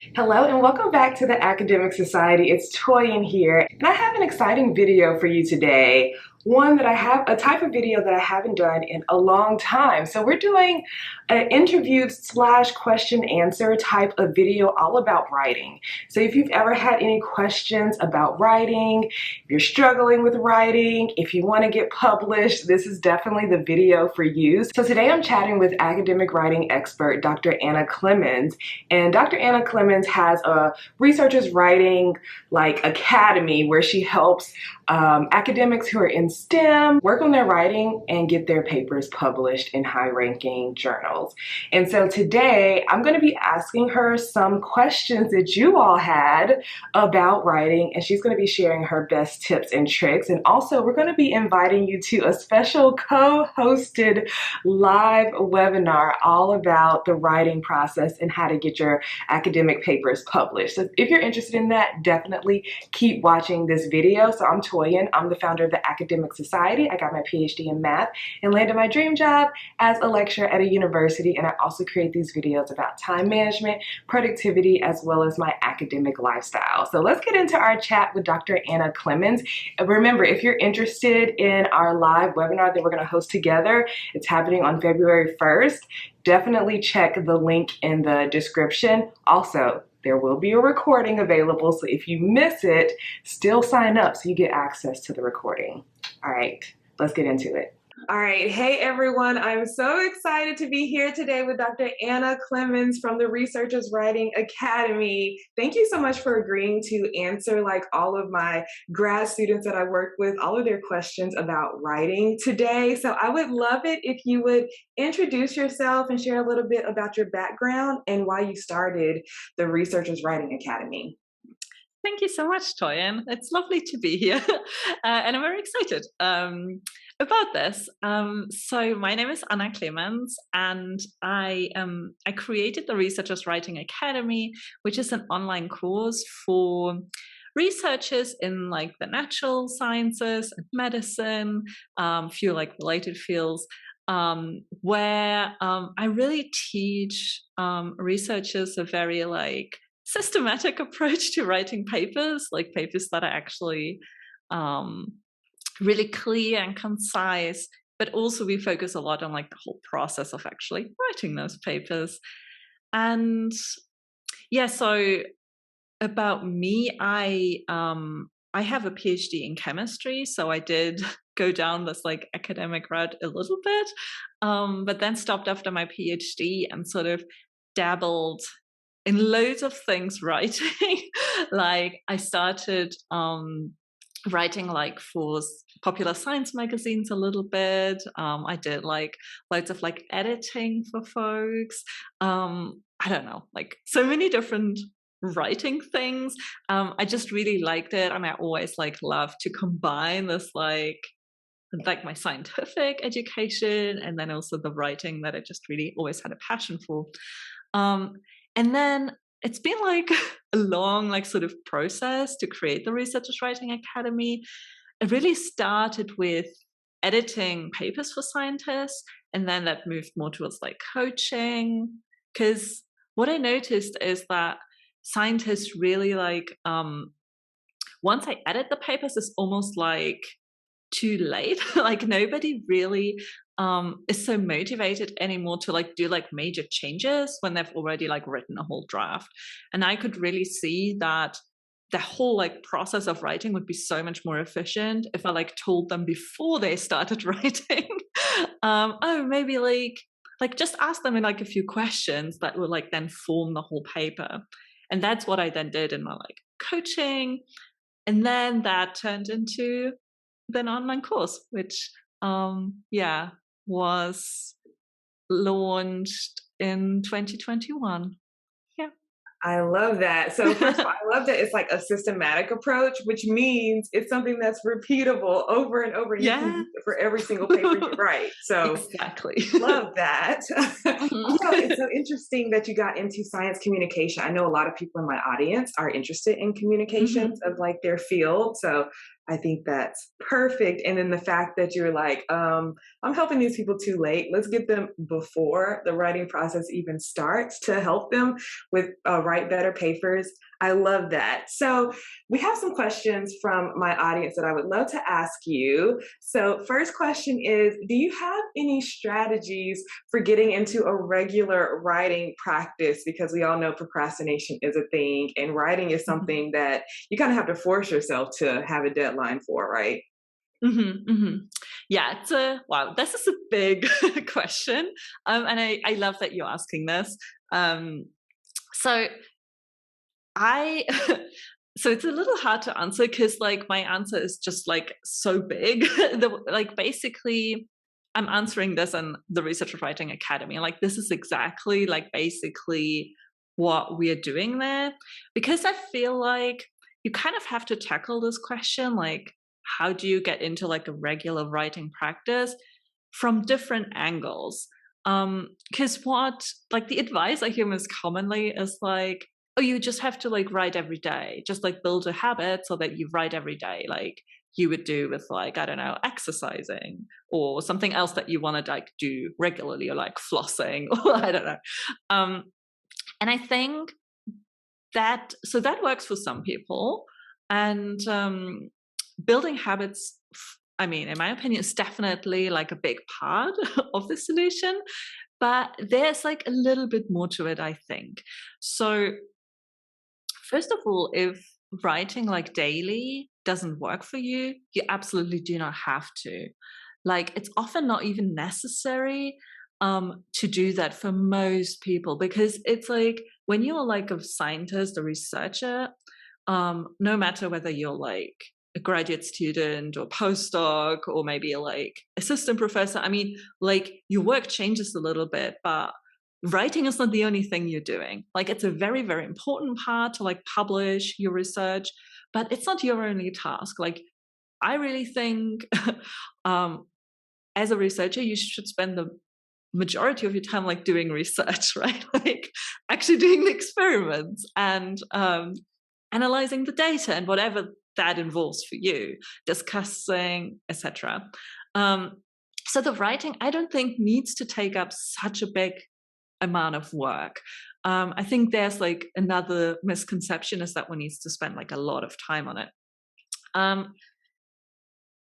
Hello and welcome back to the Academic Society. It's Toyin here, and I have an exciting video for you today. A type of video that I haven't done in a long time. So we're doing an interview / question answer type of video all about writing. So if you've ever had any questions about writing, if you're struggling with writing, if you want to get published, this is definitely the video for you. So today I'm chatting with academic writing expert, Dr. Anna Clemens. And Dr. Anna Clemens has a researchers writing academy where she helps academics who are in STEM work on their writing and get their papers published in high-ranking journals. And so today I'm going to be asking her some questions that you all had about writing, and she's going to be sharing her best tips and tricks. And also we're going to be inviting you to a special co-hosted live webinar all about the writing process and how to get your academic papers published. So if you're interested in that, definitely keep watching this video. So I'm Toyin. I'm the founder of the Academic Society. I got my PhD in math and landed my dream job as a lecturer at a university. And I also create these videos about time management, productivity, as well as my academic lifestyle. So let's get into our chat with Dr. Anna Clemens. Remember, if you're interested in our live webinar that we're going to host together, it's happening on February 1st. Definitely check the link in the description. Also, there will be a recording available, so if you miss it, still sign up so you get access to the recording. All right, let's get into it. All right, hey everyone, I'm so excited to be here today with Dr. Anna Clemens from the Researchers Writing Academy. Thank you so much for agreeing to answer all of my grad students that I work with, all of their questions about writing today. So I would love it if you would introduce yourself and share a little bit about your background and why you started the Researchers Writing Academy. Thank you so much, Toyin. It's lovely to be here, and I'm very excited about this. So my name is Anna Clemens, and I created the Researchers Writing Academy, which is an online course for researchers in the natural sciences and medicine, few related fields. Where I really teach researchers a very systematic approach to writing papers, papers that are actually really clear and concise, but also we focus a lot on the whole process of actually writing those papers. And yeah, so about me, I have a PhD in chemistry, so I did go down this academic route a little bit, but then stopped after my PhD and sort of dabbled in loads of things writing. I started writing for popular science magazines a little bit. I did loads of editing for folks. I don't know, so many different writing things. I just really liked it, and I always love to combine this my scientific education and then also the writing that I just really always had a passion for. And then it's been a long sort of process to create the Researchers Writing Academy. It really started with editing papers for scientists, and then that moved more towards coaching. Because what I noticed is that scientists really once I edit the papers, it's almost too late. Nobody really is so motivated anymore to do major changes when they've already written a whole draft. And I could really see that the whole process of writing would be so much more efficient if I told them before they started writing. Oh, maybe just ask them in a few questions that will then form the whole paper. And that's what I then did in my coaching. And then that turned into an online course, which was launched in 2021. I love that. So first of all, I love that it's a systematic approach, which means it's something that's repeatable over and over again for every single paper you write. So exactly. Love that. It's so interesting that you got into science communication. I know a lot of people in my audience are interested in communications of their field. So I think that's perfect. And then the fact that you're like, I'm helping these people too late. Let's get them before the writing process even starts to help them with write better papers. I love that. So we have some questions from my audience that I would love to ask you. So first question is, do you have any strategies for getting into a regular writing practice? Because we all know procrastination is a thing, and writing is Mhm. something that you kind of have to force yourself to have a deadline for, right? Mhm, mhm. Yeah, it's a wow, this is a big question, and I love that you're asking this. Um, so I so it's a little hard to answer because, like, my answer is just, like, so big. Basically, I'm answering this in the Research Writing Academy. Like, this is exactly, like, basically what we are doing there, because I feel like you kind of have to tackle this question, like, how do you get into, like, a regular writing practice from different angles? Because what like, the advice I hear most commonly is, like, oh, you just have to like write every day, just like build a habit so that you write every day, like you would do with, like, I don't know, exercising or something else that you want to like do regularly, or like flossing, or I don't know. Um, and I think that so that works for some people, and building habits. I mean, in my opinion, is definitely like a big part of the solution, but there's like a little bit more to it, I think. So first of all, if writing like daily doesn't work for you, you absolutely do not have to. Like, it's often not even necessary to do that for most people, because it's like when you're like a scientist, a researcher, no matter whether you're like a graduate student or postdoc or maybe like assistant professor, I mean, like your work changes a little bit, but writing is not the only thing you're doing. Like, it's a very, very important part to like publish your research, but it's not your only task. Like, I really think um, as a researcher, you should spend the majority of your time like doing research, right? Like actually doing the experiments and analyzing the data and whatever that involves for you, discussing, etc. Um, so the writing, I don't think, needs to take up such a big amount of work. I think there's like another misconception is that one needs to spend like a lot of time on it. Um,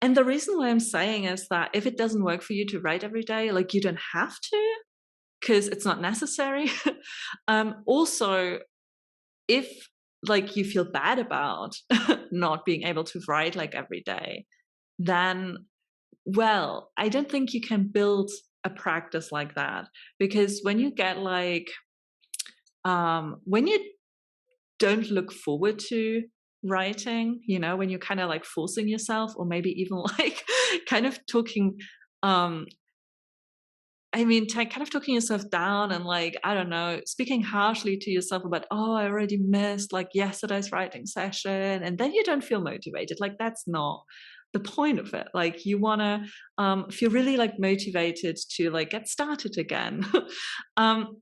and the reason why I'm saying is that if it doesn't work for you to write every day, like you don't have to, because it's not necessary. Also, if like you feel bad about not being able to write like every day, then well, I don't think you can build a practice like that, because when you get like when you don't look forward to writing, you know, when you're kind of like forcing yourself, or maybe even like kind of talking um I mean, kind of talking yourself down and like, I don't know, speaking harshly to yourself about, oh, I already missed like yesterday's writing session. And then you don't feel motivated. Like, that's not the point of it. Like, you want to feel really like motivated to like get started again. um,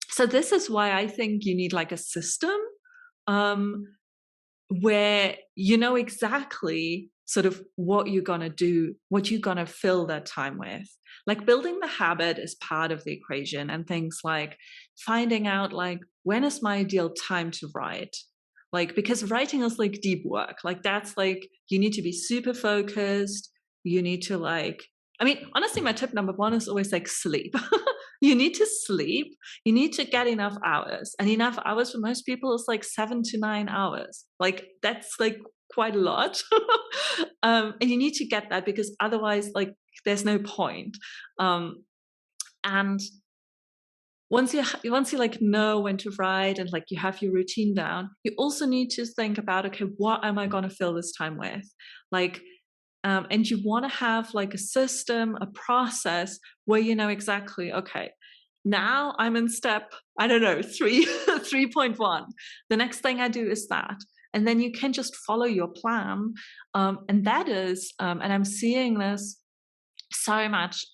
so this is why I think you need like a system um, where you know exactly sort of what you're going to do, what you're going to fill that time with. Like, building the habit is part of the equation, and things like finding out like when is my ideal time to write. Like, because writing is like deep work. Like, that's like you need to be super focused. You need to like, I mean, honestly, my tip number one is always like sleep. You need to sleep, you need to get enough hours, and enough hours for most people is like 7 to 9 hours. Like, that's like quite a lot. And you need to get that, because otherwise like there's no point. And once you like know when to write and like you have your routine down, you also need to think about, okay, what am I going to fill this time with? Like, and you want to have like a system, a process where you know exactly, okay, now I'm in step, I don't know, 3.1. The next thing I do is that. And then you can just follow your plan. And that is, and I'm seeing this so much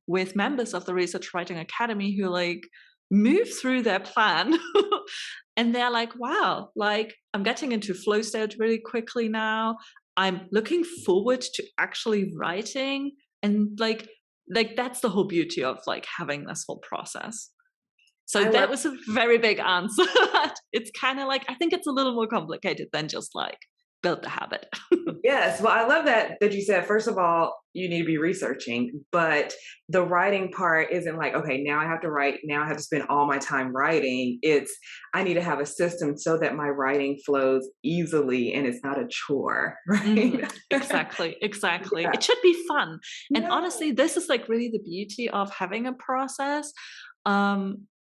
with members of the Research Writing Academy who like move through their plan and they're like, wow, like I'm getting into flow state really quickly now. I'm looking forward to actually writing, and like that's the whole beauty of like having this whole process. So I love that was a very big answer. It's kind of like, I think it's a little more complicated than just like build the habit. Yes, well, I love that you said, first of all, you need to be researching, but the writing part isn't like, okay, now I have to write, now I have to spend all my time writing. It's I need to have a system so that my writing flows easily and it's not a chore, right? Exactly, exactly. Yeah. It should be fun. And Yeah. honestly, this is like really the beauty of having a process.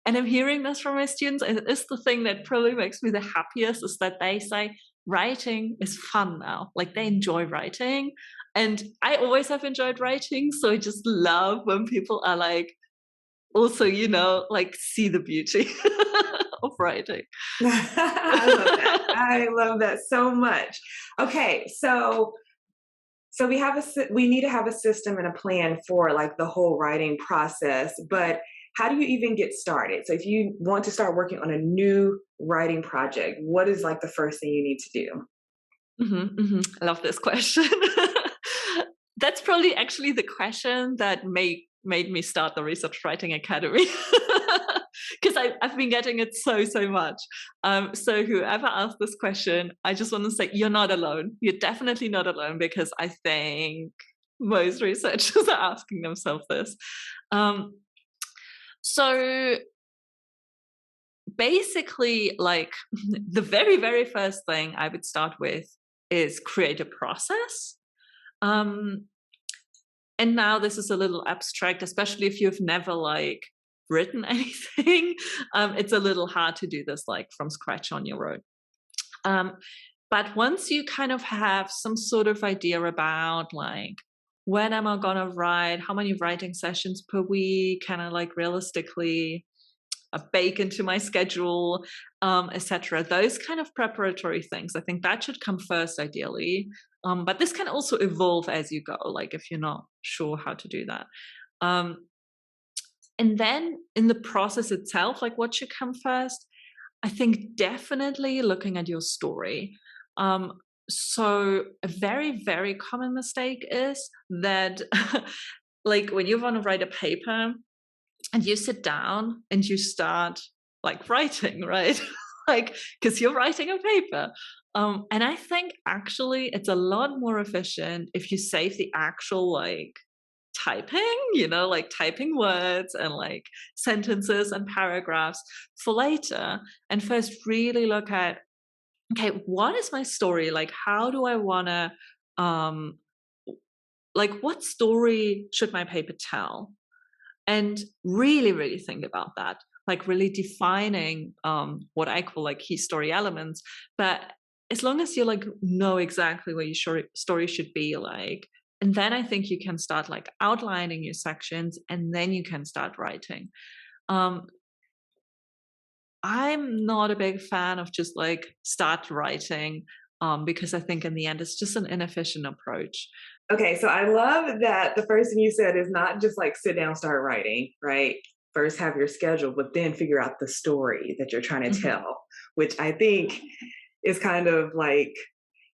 And I'm hearing this from my students, and it is the thing that probably makes me the happiest, is that they say writing is fun now. Like they enjoy writing. And I always have enjoyed writing. So I just love when people are like, also, like see the beauty of writing. I love that. I love that so much. Okay, so we need to have a system and a plan for like the whole writing process, but how do you even get started? So if you want to start working on a new writing project, what is like the first thing you need to do? I love this question. That's probably actually the question that made me start the Research Writing Academy. Because I've been getting it so much. So whoever asked this question, I just want to say you're not alone. You're definitely not alone, because I think most researchers are asking themselves this. So basically, like the very first thing I would start with is create a process. And now this is a little abstract, especially if you've never like written anything. It's a little hard to do this like from scratch on your own. But once you kind of have some sort of idea about like, when am I gonna write, how many writing sessions per week can I like realistically bake into my schedule, etc. Those kind of preparatory things, I think that should come first ideally. But this can also evolve as you go, like if you're not sure how to do that. And then in the process itself, like what should come first? I think definitely looking at your story. So a very common mistake is that like when you want to write a paper and you sit down and you start like writing, right? Like, because you're writing a paper. And I think actually it's a lot more efficient if you save the actual like typing, like typing words and like sentences and paragraphs for later, and first really look at, okay, what is my story? Like, how do I want to, like, what story should my paper tell? And really think about that, like really defining what I call like key story elements. But as long as you like know exactly what your story should be like, and then I think you can start like outlining your sections, and then you can start writing. I'm not a big fan of just like start writing, because I think in the end it's just an inefficient approach. Okay, so I love that the first thing you said is not just like sit down, start writing, right? First have your schedule, but then figure out the story that you're trying to tell, which I think is kind of like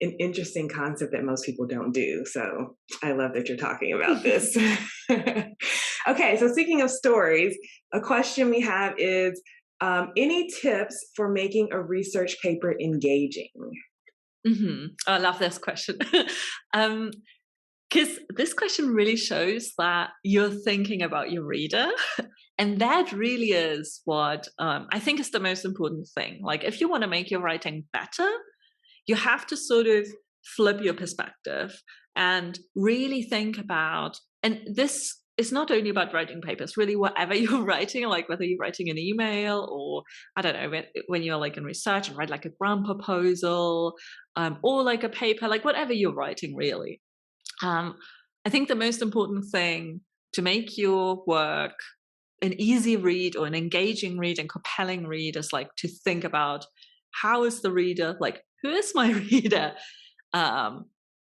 an interesting concept that most people don't do. So I love that you're talking about this. Okay, so speaking of stories, a question we have is any tips for making a research paper engaging? I love this question. Because this question really shows that you're thinking about your reader. And that really is what I think is the most important thing. Like, if you want to make your writing better, you have to sort of flip your perspective and really think about, and this is not only about writing papers, really whatever you're writing, like whether you're writing an email or, I don't know, when you're like in research and write like a grant proposal, or like a paper, like whatever you're writing really. I think the most important thing to make your work an easy read or an engaging read and compelling read is like to think about, how is the reader, like who is my reader?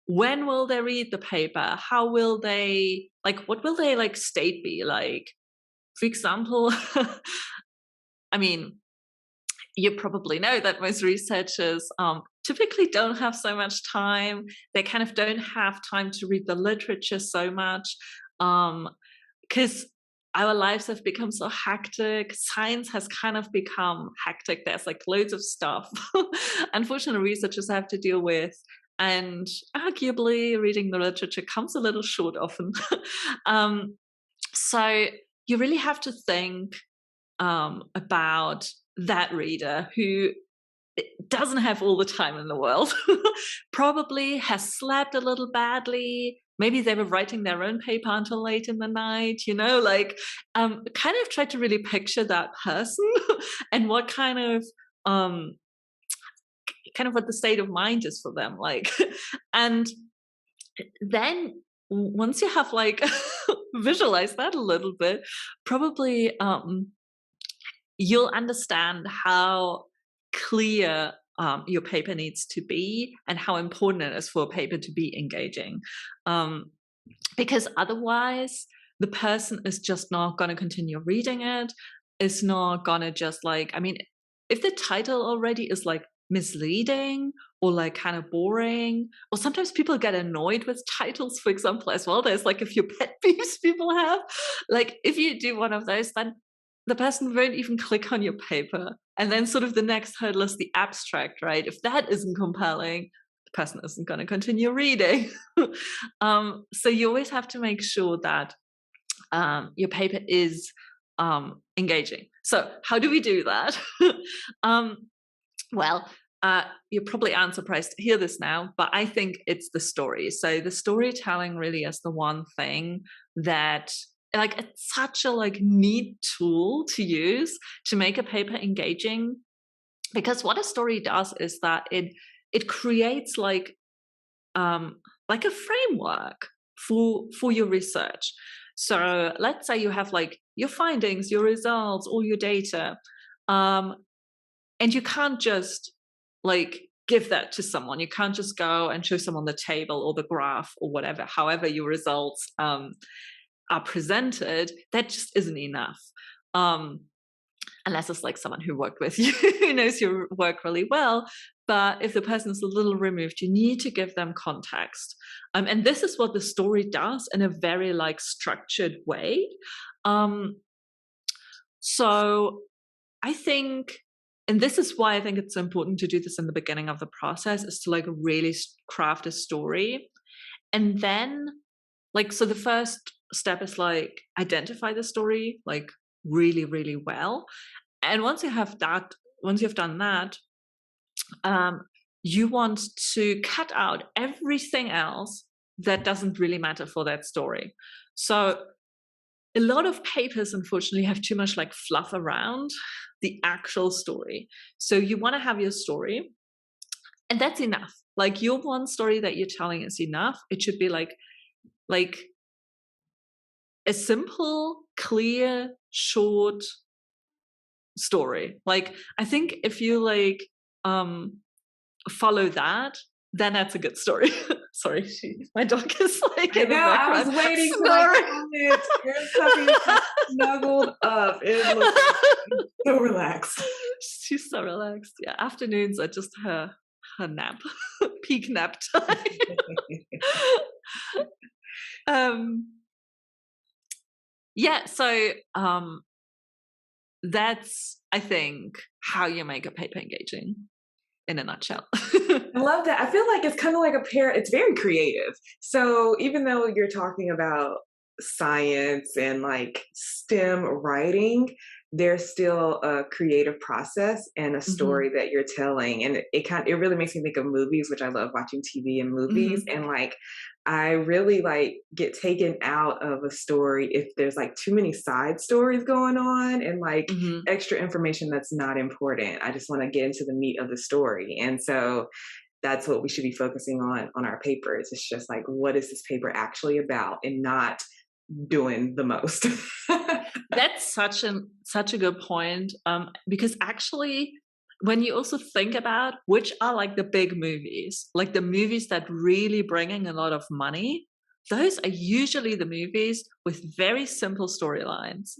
When will they read the paper? How will they, like, what will they like state be like? For example, I mean, you probably know that most researchers typically don't have so much time. They kind of don't have time to read the literature so much, because our lives have become so hectic. Science has kind of become hectic. There's like loads of stuff, unfortunately, researchers have to deal with. And arguably, reading the literature comes a little short often. So you really have to think about that reader who doesn't have all the time in the world, probably has slept a little badly. Maybe they were writing their own paper until late in the night, like kind of try to really picture that person and what kind of what the state of mind is for them. And then once you have visualized that a little bit, probably you'll understand how clear your paper needs to be and how important it is for a paper to be engaging. Because otherwise, the person is just not going to continue reading it, is not going to just if the title already is misleading or kind of boring, or sometimes people get annoyed with titles, for example, as well. There's a few pet peeves people have. If you do one of those, then the person won't even click on your paper. And then sort of the next hurdle is the abstract, right? If that isn't compelling, the person isn't going to continue reading. So you always have to make sure that your paper is engaging. So how do we do that? You probably aren't surprised to hear this now, but I think it's the story. So the storytelling really is the one thing that it's such a neat tool to use to make a paper engaging, because what a story does is that it creates a framework for your research. So let's say you have your findings, your results, all your data, and you can't just give that to someone. You can't just go and show someone the table or the graph or whatever, however your results are presented. That just isn't enough. Unless it's someone who worked with you, who knows your work really well. But if the person is a little removed, you need to give them context. And this is what the story does in a very structured way. So I think, and this is why I think it's important to do this in the beginning of the process, is to really craft a story. And then so the first step is identify the story really, really well. And once you have done that, you want to cut out everything else that doesn't really matter for that story. So a lot of papers, unfortunately, have too much fluff around the actual story. So you want to have your story, and that's enough. Your one story that you're telling is enough. It should be a simple, clear, short story. I think if you follow that, then that's a good story. Sorry, my dog is I know, I was waiting for comment. Your puppy is snuggled up. It looks so relaxed. She's so relaxed. Yeah, afternoons are just her nap, peak nap time. So that's, I think, how you make a paper engaging in a nutshell. I love that. I feel it's kind of it's very creative. So even though you're talking about science and STEM writing, there's still a creative process and a story that you're telling. And it really makes me think of movies, which I love watching TV and movies. And I really get taken out of a story if there's too many side stories going on and extra information that's not important. I just want to get into the meat of the story. And so that's what we should be focusing on our papers. It's just what is this paper actually about, and not doing the most. That's such a good point, because actually, when you also think about which are the big movies, the movies that really bring in a lot of money, those are usually the movies with very simple storylines.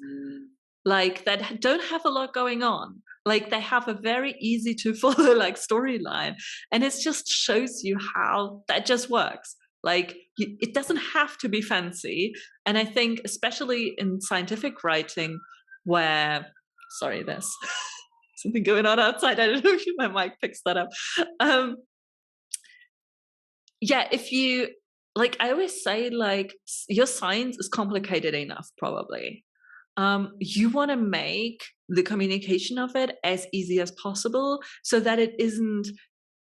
like that don't have a lot going on. Like they have a very easy to follow like storyline, and it just shows you how that just works. Like it doesn't have to be fancy. And I think especially in scientific writing, where sorry, there's something going on outside. I don't know if my mic picks that up. Um, yeah, if you like, I always say like your science is complicated enough, probably. You want to make the communication of it as easy as possible so that it isn't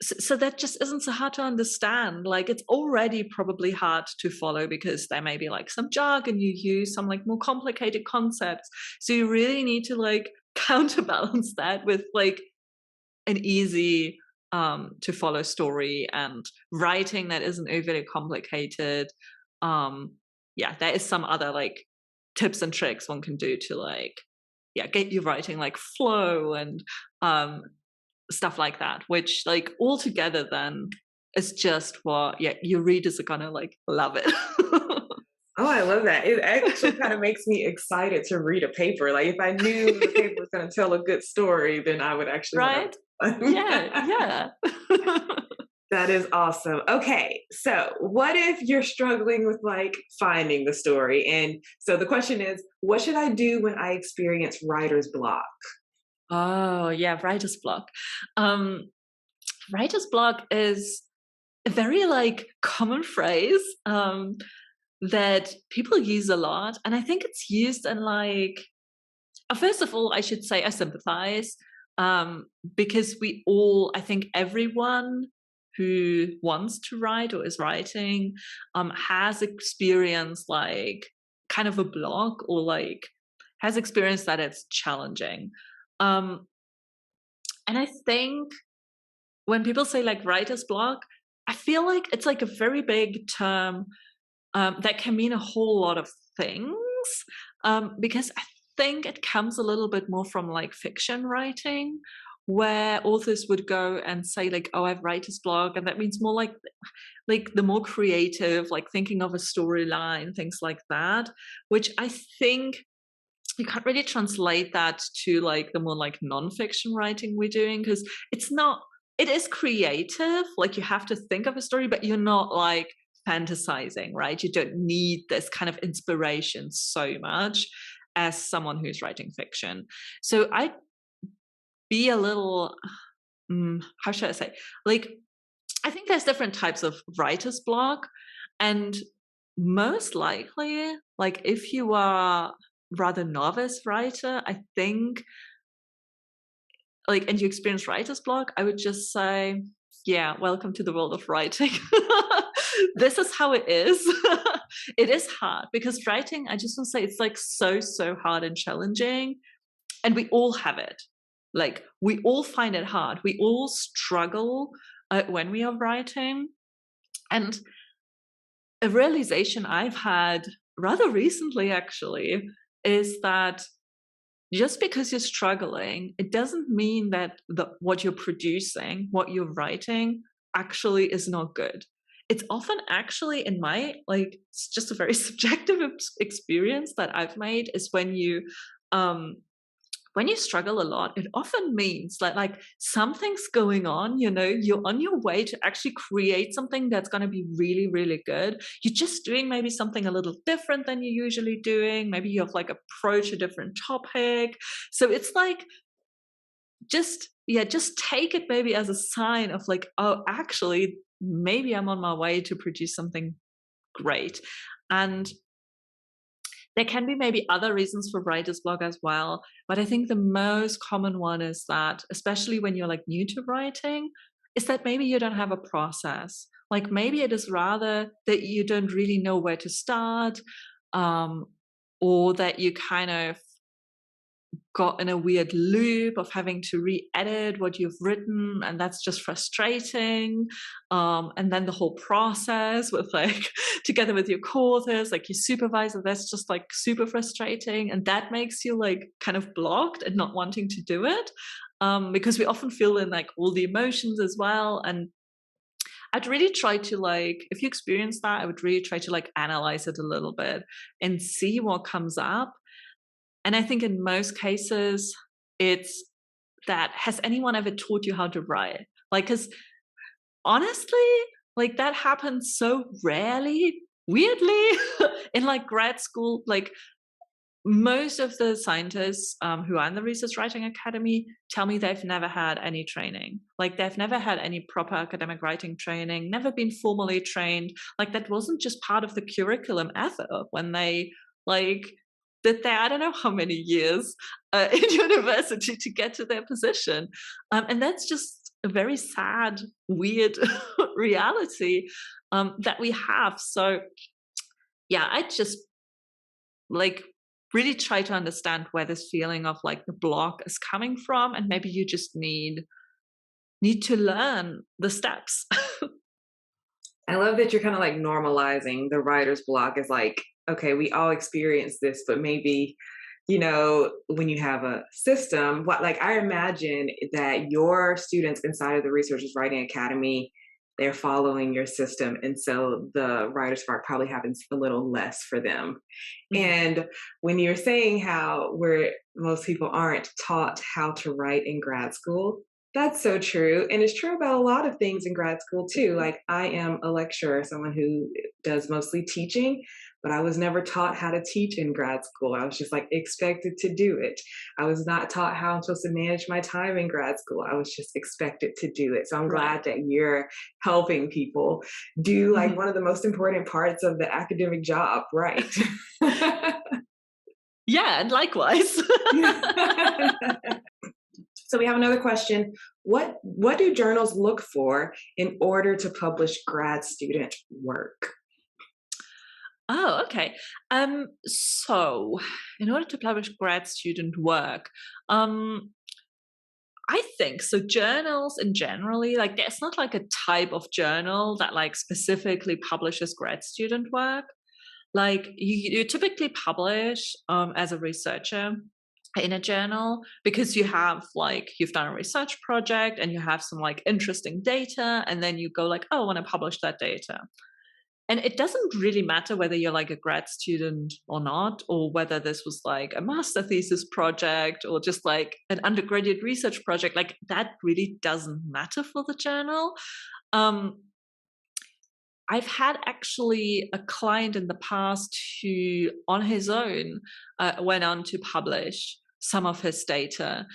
so that just isn't so hard to understand. Like it's already probably hard to follow because there may be like some jargon you use, some like more complicated concepts. So you really need to like counterbalance that with like an easy to follow story and writing that isn't overly complicated. Yeah, there is some other like tips and tricks one can do to like, yeah, get your writing like flow and stuff like that, which like all together then is just what, yeah, your readers are gonna like love it. Oh, I love that. It actually kind of makes me excited to read a paper. Like if I knew the paper was going to tell a good story, then I would actually want Right? Yeah, to. yeah. That is awesome. Okay, so what if you're struggling with like finding the story? And so the question is, what should I do when I experience writer's block? Oh, yeah, writer's block. Um, writer's block is a very like common phrase that people use a lot, and I think it's used in like first of all, I should say I sympathize because we all, I think everyone who wants to write or is writing has experienced like kind of a block or like has experienced that it's challenging. Um, and I think when people say like writer's block, I feel like it's like a very big term that can mean a whole lot of things because I think it comes a little bit more from like fiction writing, where authors would go and say like, "Oh, I have writer's block," and that means more like the more creative, like thinking of a storyline, things like that. Which I think you can't really translate that to like the more like non-fiction writing we're doing because it's not. It is creative, like you have to think of a story, but you're not like fantasizing, right? You don't need this kind of inspiration so much as someone who's writing fiction. So I'd be a little, how should I say? Like, I think there's different types of writer's block. And most likely, like if you are rather novice writer, I think like, and you experience writer's block, I would just say, yeah, welcome to the world of writing. This is how it is. It is hard because writing, I just want to say it's like so hard and challenging. And we all have it. Like we all find it hard. We all struggle when we are writing. And a realization I've had rather recently actually is that just because you're struggling, it doesn't mean that what you're producing, what you're writing, actually is not good. It's often actually, in my like, it's just a very subjective experience that I've made is when you struggle a lot, it often means like something's going on, you know, you're on your way to actually create something that's going to be really, really good. You're just doing maybe something a little different than you're usually doing. Maybe you have like approach a different topic. So it's like, just take it maybe as a sign of like, oh, actually, maybe I'm on my way to produce something great. And there can be maybe other reasons for writer's block as well, but I think the most common one is that, especially when you're like new to writing, is that maybe you don't have a process. Like maybe it is rather that you don't really know where to start, or that you kind of got in a weird loop of having to re-edit what you've written, and that's just frustrating. And then the whole process with like together with your co-authors, like your supervisor, that's just like super frustrating, and that makes you like kind of blocked and not wanting to do it, because we often feel in like all the emotions as well. And I'd really try to like, if you experience that, I would really try to like analyze it a little bit and see what comes up. And I think in most cases, it's that, has anyone ever taught you how to write? Like, because honestly, like that happens so rarely, weirdly, in like grad school. Like most of the scientists who are in the Research Writing Academy tell me they've never had any training. Like they've never had any proper academic writing training, never been formally trained. Like that wasn't just part of the curriculum ever when they like did their, I don't know how many years in university to get to their position. And that's just a very sad, weird reality that we have. So yeah, I just like really try to understand where this feeling of like the block is coming from, and maybe you just need to learn the steps. I love that you're kind of like normalizing the writer's block as like, okay, we all experience this, but maybe, when you have a system, what, like, I imagine that your students inside of the Researchers Writing Academy, they're following your system. And so the writer's block probably happens a little less for them. Mhm. And when you're saying how most people aren't taught how to write in grad school, that's so true. And it's true about a lot of things in grad school too. Like I am a lecturer, someone who does mostly teaching, but I was never taught how to teach in grad school. I was just like expected to do it. I was not taught how I'm supposed to manage my time in grad school. I was just expected to do it. So I'm Right. glad that you're helping people do like Mhm. one of the most important parts of the academic job, right? Yeah, and likewise. So we have another question. What do journals look for in order to publish grad student work? Oh, okay. So in order to publish grad student work, I think so. Journals in generally, like there's not like a type of journal that like specifically publishes grad student work. Like you typically publish as a researcher in a journal because you have like you've done a research project and you have some like interesting data, and then you go like, oh, I want to publish that data. And it doesn't really matter whether you're like a grad student or not, or whether this was like a master thesis project or just like an undergraduate research project. Like that really doesn't matter for the journal. Um, I've had actually a client in the past who, on his own, went on to publish some of his data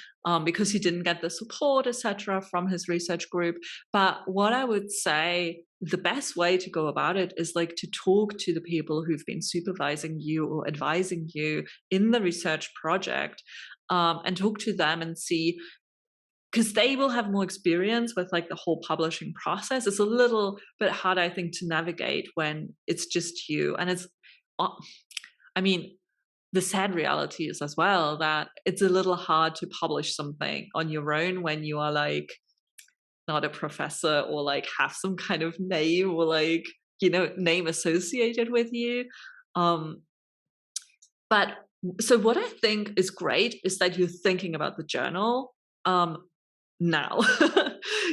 because he didn't get the support, etc., from his research group. But what I would say, the best way to go about it is like to talk to the people who've been supervising you or advising you in the research project, and talk to them and see, because they will have more experience with like the whole publishing process. It's a little bit hard, I think, to navigate when it's just you. And it's, I mean, the sad reality is as well that it's a little hard to publish something on your own when you are like not a professor or like have some kind of name or like, name associated with you. Um, but so what I think is great is that you're thinking about the journal now.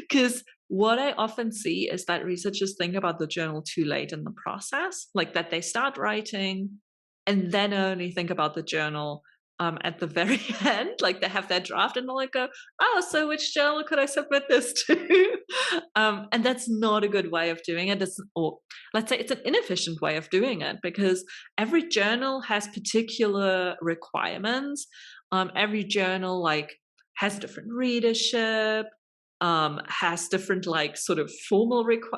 Because what I often see is that researchers think about the journal too late in the process, like that they start writing and then only think about the journal at the very end. Like they have their draft and they'll like go, oh, so which journal could I submit this to? And that's not a good way of doing it. Or let's say it's an inefficient way of doing it, because every journal has particular requirements. Every journal like has different readership, has different like sort of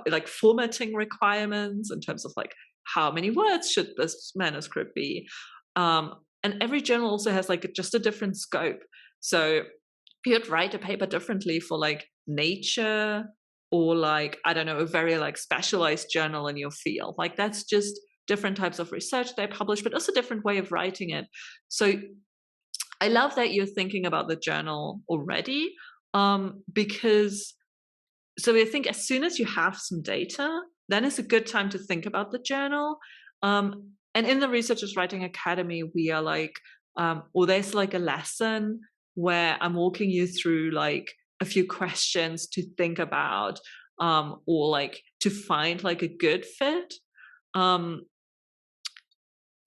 like formatting requirements in terms of like how many words should this manuscript be. And every journal also has like just a different scope. So you'd write a paper differently for like Nature or like, I don't know, a very like specialized journal in your field. Like that's just different types of research they publish, but also different way of writing it. So I love that you're thinking about the journal already, because so I think as soon as you have some data, then it's a good time to think about the journal. And in the Researchers Writing Academy, we are like, or there's like a lesson where I'm walking you through like a few questions to think about, or like to find like a good fit. Um,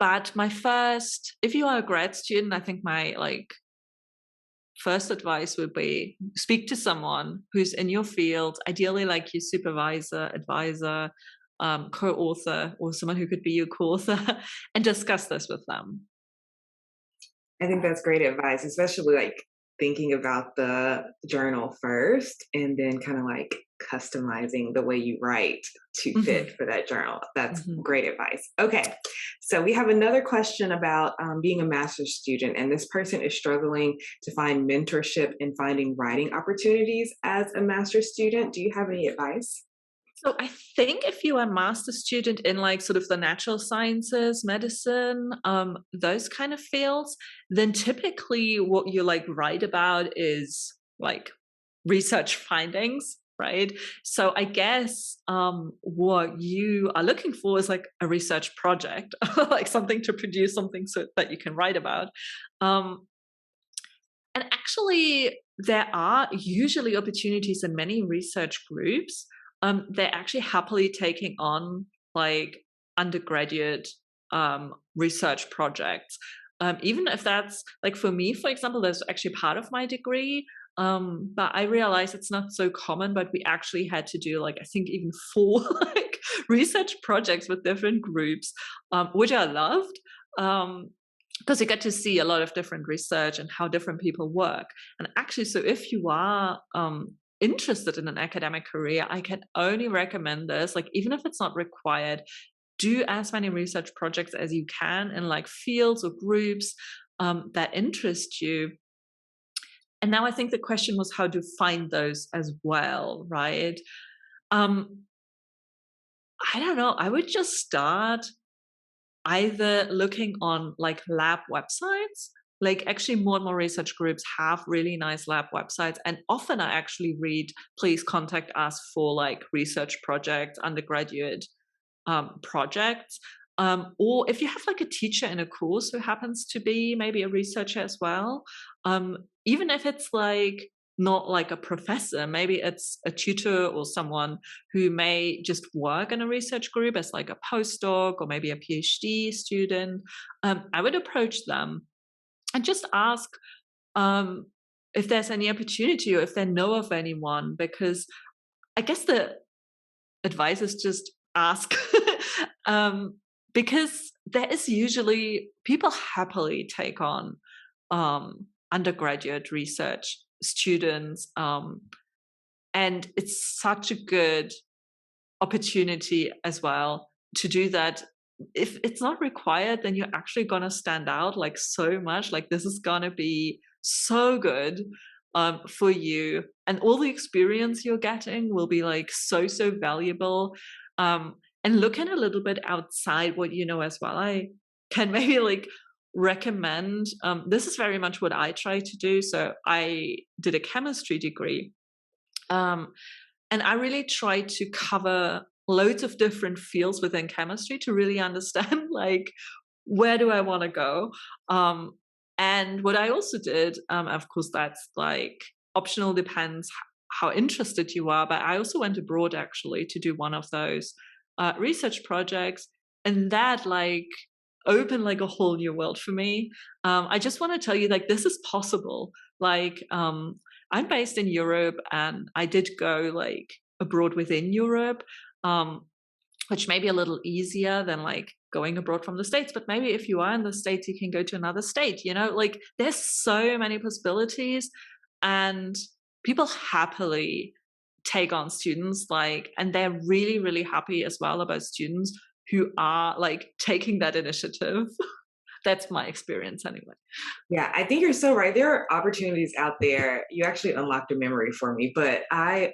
But if you are a grad student, I think my like first advice would be speak to someone who's in your field, ideally like your supervisor, advisor, co-author, or someone who could be your co-author, and discuss this with them. I think that's great advice, especially like thinking about the journal first and then kind of like customizing the way you write to fit Hmm. for that journal. That's Hmm. great advice. Okay, so we have another question about being a master's student, and this person is struggling to find mentorship and finding writing opportunities as a master's student. Do you have any advice? So I think if you are a master student in like sort of the natural sciences, medicine, those kind of fields, then typically what you like write about is like research findings, right? So I guess what you are looking for is like a research project, like something to produce, something so that you can write about. Um, and actually, there are usually opportunities in many research groups. They're actually happily taking on like undergraduate research projects. Even if that's like for me, for example, there's actually part of my degree, but I realized it's not so common. But we actually had to do like I think even four like research projects with different groups, which I loved. Um, because you get to see a lot of different research and how different people work. And actually, so if you are interested in an academic career, I can only recommend this. Like, even if it's not required, do as many research projects as you can in like fields or groups that interest you. And now I think the question was how to find those as well, right? Um, I don't know. I would just start either looking on like lab websites, like actually more and more research groups have really nice lab websites, and often I actually read please contact us for like research projects, undergraduate projects, or if you have like a teacher in a course who happens to be maybe a researcher as well, even if it's like not like a professor, maybe it's a tutor or someone who may just work in a research group as like a postdoc or maybe a PhD student. I would approach them and just ask um, if there's any opportunity or if they know of anyone, because I guess the advice is just ask. um, because there is usually people happily take on undergraduate research students, and it's such a good opportunity as well to do that. If it's not required, then you're actually going to stand out like so much. Like this is going to be so good for you, and all the experience you're getting will be like so valuable. um, and looking a little bit outside what you know as well, I can maybe like recommend, this is very much what I try to do. So I did a chemistry degree, um, and I really try to cover loads of different fields within chemistry to really understand like where do I want to go. Um, and what I also did, of course, that's like optional, depends how interested you are. But I also went abroad actually to do one of those research projects, and that like opened like a whole new world for me. I just want to tell you like this is possible. Like I'm based in Europe, and I did go like abroad within Europe, um, which may be a little easier than like going abroad from the States. But maybe if you are in the States, you can go to another state, you know, like there's so many possibilities, and people happily take on students, like, and they're really happy as well about students who are like taking that initiative. That's my experience anyway. Yeah, I think you're so right. There are opportunities out there. You actually unlocked a memory for me, but I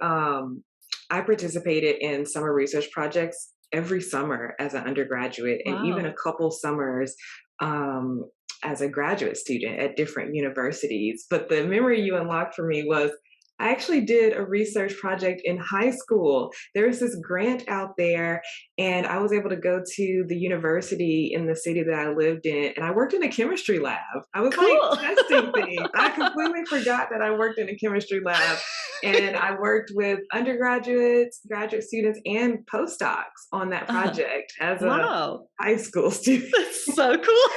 participated in summer research projects every summer as an undergraduate and even Wow. a couple summers um, as a graduate student at different universities. But the memory you unlocked for me was I actually did a research project in high school. There was this grant out there, and I was able to go to the university in the city that I lived in, and I worked in a chemistry lab. I was like Cool. testing things. I completely forgot that I worked in a chemistry lab, and I worked with undergraduates, graduate students, and postdocs on that Uh-huh. project as a Wow. high school student. That's so cool.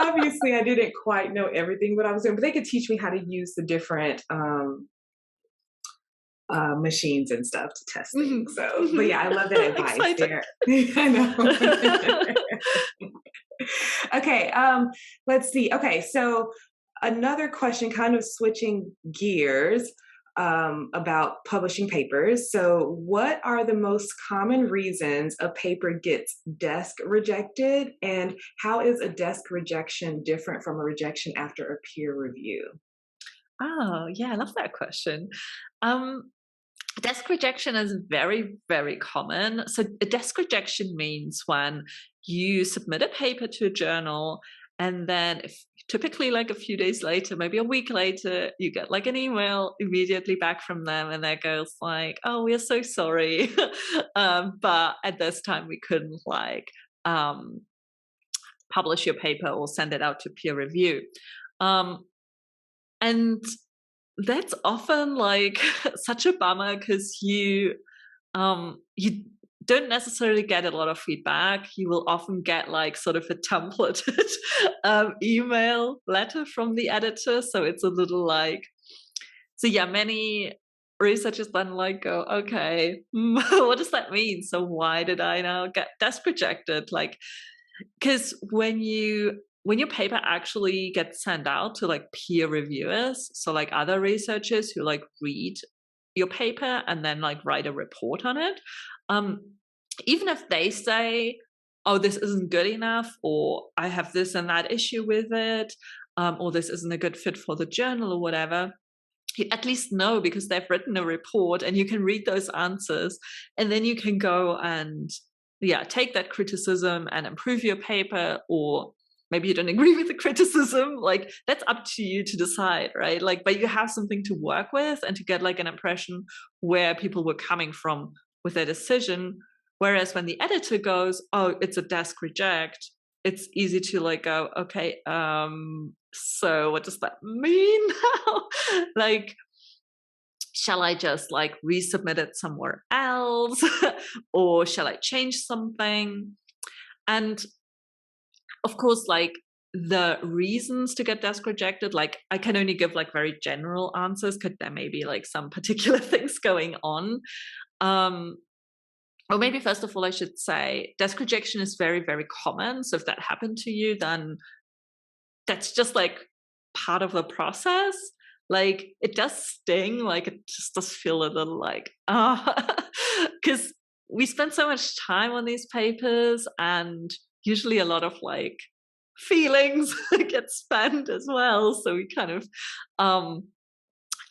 Obviously, I didn't quite know everything what I was doing, but they could teach me how to use the different machines and stuff to test Mhm, things. So, but mhm. yeah, I love that advice Exciting. there. I know. Okay, let's see. Okay, so another question, kind of switching gears about publishing papers. So, what are the most common reasons a paper gets desk rejected, and how is a desk rejection different from a rejection after a peer review? Oh, yeah, I love that question. Um, Desk rejection is very, very common. So, a desk rejection means when you submit a paper to a journal, and then if typically like a few days later, maybe a week later, you get like an email immediately back from them, and that goes like, "Oh, we are so sorry, but at this time we couldn't um, publish your paper or send it out to peer review." Um, and that's often like such a bummer because you don't necessarily get a lot of feedback. You will often get like sort of a templated email letter from the editor, so it's a little like so yeah. Many researchers then like go, okay, what does that mean? So why did I now get desk rejected? Like because when your paper actually gets sent out to like peer reviewers, so like other researchers who like read your paper and then like write a report on it, um, even if they say, "Oh, this isn't good enough," or "I have this and that issue with it," or "This isn't a good fit for the journal," or whatever, you at least know because they've written a report and you can read those answers and then you can go and yeah take that criticism and improve your paper, or maybe you don't agree with the criticism, like that's up to you to decide, right? Like but you have something to work with and to get like an impression where people were coming from with their decision. Whereas when the editor goes, "Oh, it's a desk reject," it's easy to like go, okay, so what does that mean now? Like, shall I just like resubmit it somewhere else? Or shall I change something? And of course, like the reasons to get desk rejected, like I can only give like very general answers because there may be like some particular things going on. Um, or maybe first of all, I should say desk rejection is very, very common. So if that happened to you, then that's just like part of the process. Like it does sting, like it just does feel a little like because we spend so much time on these papers and usually a lot of like feelings get spent as well. So we kind of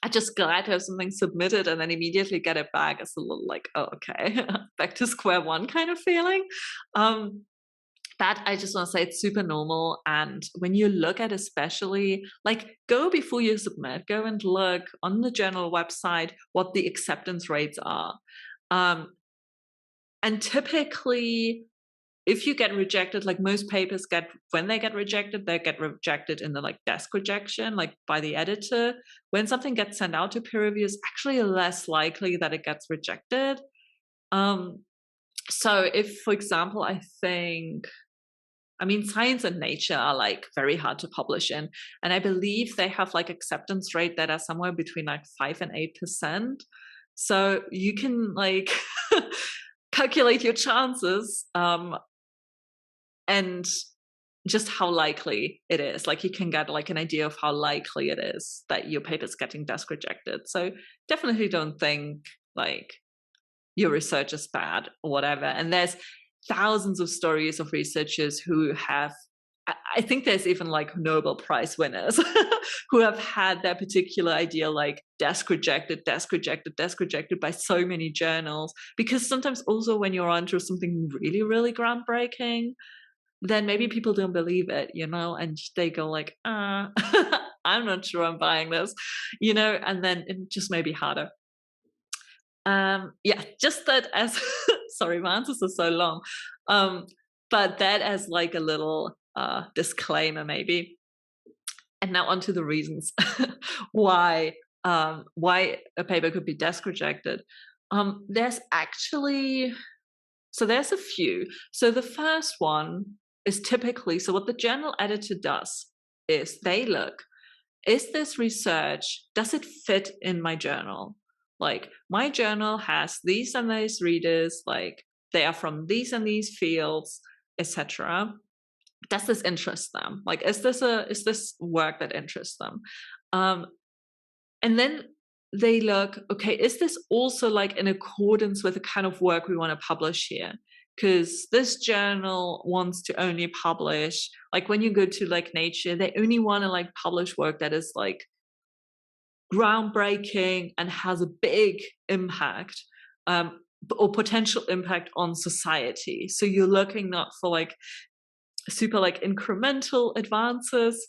I just glad to have something submitted and then immediately get it back. It's a little like, oh, okay, back to square one kind of feeling. Um, that I just want to say it's super normal. And when you look at especially like go before you submit, go and look on the journal website what the acceptance rates are. Um, and typically if you get rejected, like most papers get when they get rejected in the like desk rejection, like by the editor. When something gets sent out to peer review, it's actually less likely that it gets rejected. Um, so if, for example, I mean, science and nature are like very hard to publish in. And I believe they have like acceptance rate that are somewhere between like 5 and 8%. So you can like calculate your chances and just how likely it is. Like you can get like an idea of how likely it is that your paper's getting desk rejected. So definitely don't think like your research is bad or whatever. And there's thousands of stories of researchers who have I think there's even like Nobel Prize winners who have had their particular idea like desk rejected, desk rejected, desk rejected by so many journals. Because sometimes also when you're onto something really, really groundbreaking, then maybe people don't believe it, you know, and they go like, I'm not sure I'm buying this, you know, and then it just may be harder. Yeah, just that as sorry, my answers are so long. But that as like a little disclaimer, maybe. And now onto the reasons why a paper could be desk rejected. There's actually there's a few. So the first one is typically, so what the journal editor does is they look, is this research, does it fit in my journal? Like, my journal has these and these readers, like they are from these and these fields, etc. Does this interest them? Like, is this work that interests them? And then they look, okay, is this also like in accordance with the kind of work we want to publish here? Because this journal wants to only publish, like when you go to like Nature, they only want to like publish work that is like groundbreaking and has a big impact, or potential impact on society. So you're looking not for like super like incremental advances,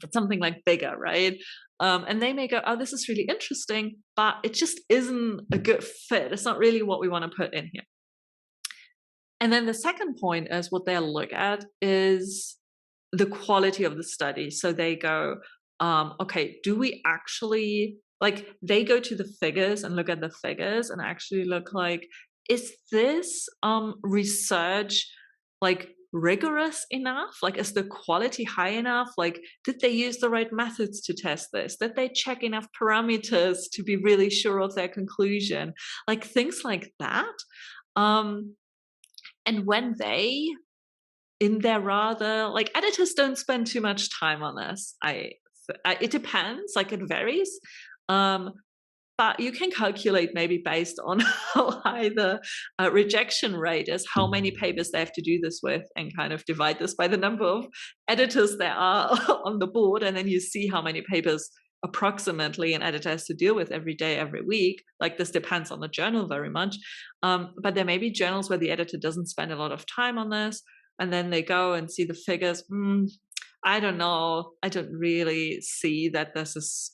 but something like bigger, right? And they may go, oh, this is really interesting, but it just isn't a good fit. It's not really what we want to put in here. And then the second point is what they'll look at is the quality of the study. So they go, okay, do we actually, like they go to the figures and look at the figures and actually look like, is this research like rigorous enough? Like, is the quality high enough? Like, did they use the right methods to test this? Did they check enough parameters to be really sure of their conclusion? Like things like that. And when they, in their rather, like editors don't spend too much time on this. It depends, like it varies. But you can calculate maybe based on how high the rejection rate is, how many papers they have to do this with, and kind of divide this by the number of editors there are on the board. And then you see how many papers approximately an editor has to deal with every day, every week. Like this depends on the journal very much. But there may be journals where the editor doesn't spend a lot of time on this. And then they go and see the figures. I don't know. I don't really see that this is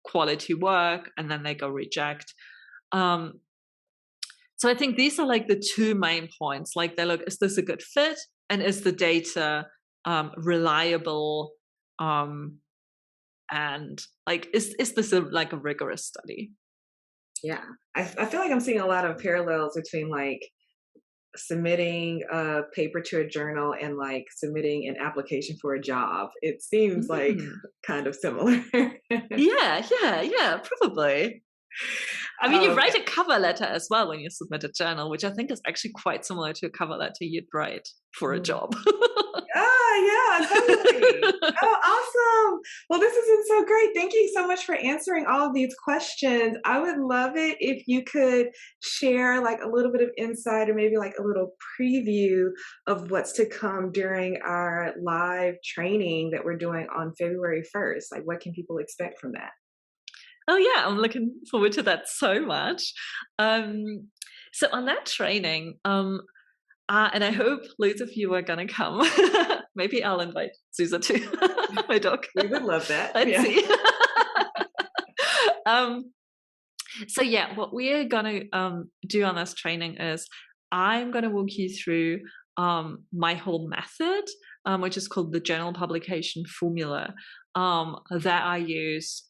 quality work, and then they go reject. So I think these are like the two main points. Like they look, is this a good fit, and is the data reliable, and like is this like a rigorous study? Yeah, I feel like I'm seeing a lot of parallels between like submitting a paper to a journal and like submitting an application for a job. It seems like kind of similar. Yeah, probably. I mean, you write a cover letter as well when you submit a journal, which I think is actually quite similar to a cover letter you'd write for a job. Yeah, totally. Oh, awesome. Well, this has been so great. Thank you so much for answering all of these questions. I would love it if you could share like a little bit of insight or maybe like a little preview of what's to come during our live training that we're doing on February 1st. Like, what can people expect from that? Oh yeah, I'm looking forward to that so much. So on that training, and I hope loads of you are gonna come. Maybe I'll invite Susa too, my dog. We would love that. Let's see. So yeah, what we are gonna do on this training is I'm gonna walk you through my whole method, which is called the journal publication formula, that I use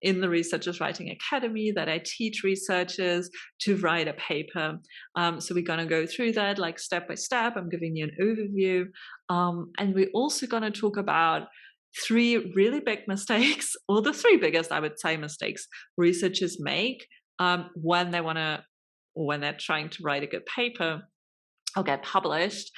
in the Researchers Writing Academy, that I teach researchers to write a paper. So we're going to go through that like step by step. I'm giving you an overview. And we're also going to talk about 3 really big mistakes, or the 3 biggest, I would say, mistakes researchers make when they want to, or when they're trying to write a good paper or get published.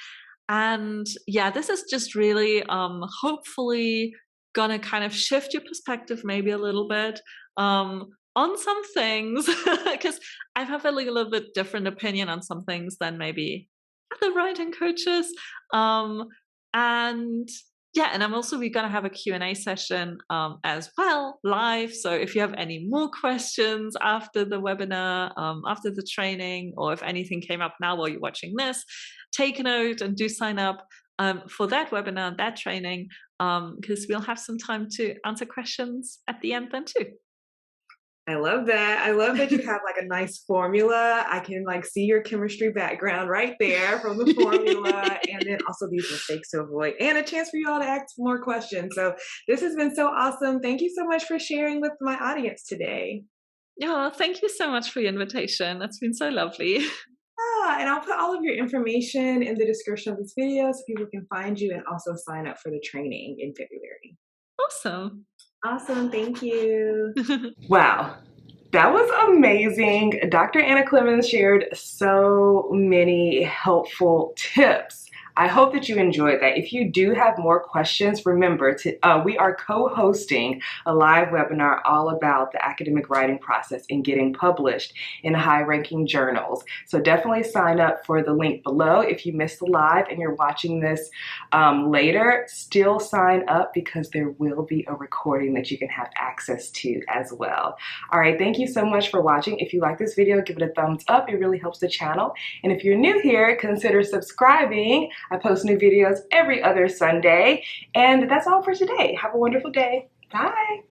And yeah, this is just really hopefully gonna kind of shift your perspective maybe a little bit on some things, because I have a little bit different opinion on some things than maybe other writing coaches. And yeah, and we're gonna have a Q&A session as well, live. So if you have any more questions after the webinar, after the training, or if anything came up now while you're watching this, take a note and do sign up for that webinar, that training. because we'll have some time to answer questions at the end then too. I love that. I love that you have like a nice formula. I can like see your chemistry background right there from the formula, and then also these mistakes to avoid and a chance for you all to ask more questions. So this has been so awesome. Thank you so much for sharing with my audience today. Yeah, thank you so much for your invitation. That's been so lovely. And I'll put all of your information in the description of this video so people can find you and also sign up for the training in February. Awesome. Awesome. Thank you. Wow. That was amazing. Dr. Anna Clemens shared so many helpful tips. I hope that you enjoyed that. If you do have more questions, remember we are co-hosting a live webinar all about the academic writing process and getting published in high-ranking journals. So definitely sign up for the link below. If you missed the live and you're watching this later, still sign up because there will be a recording that you can have access to as well. All right, thank you so much for watching. If you like this video, give it a thumbs up. It really helps the channel. And if you're new here, consider subscribing. I post new videos every other Sunday. And that's all for today. Have a wonderful day. Bye.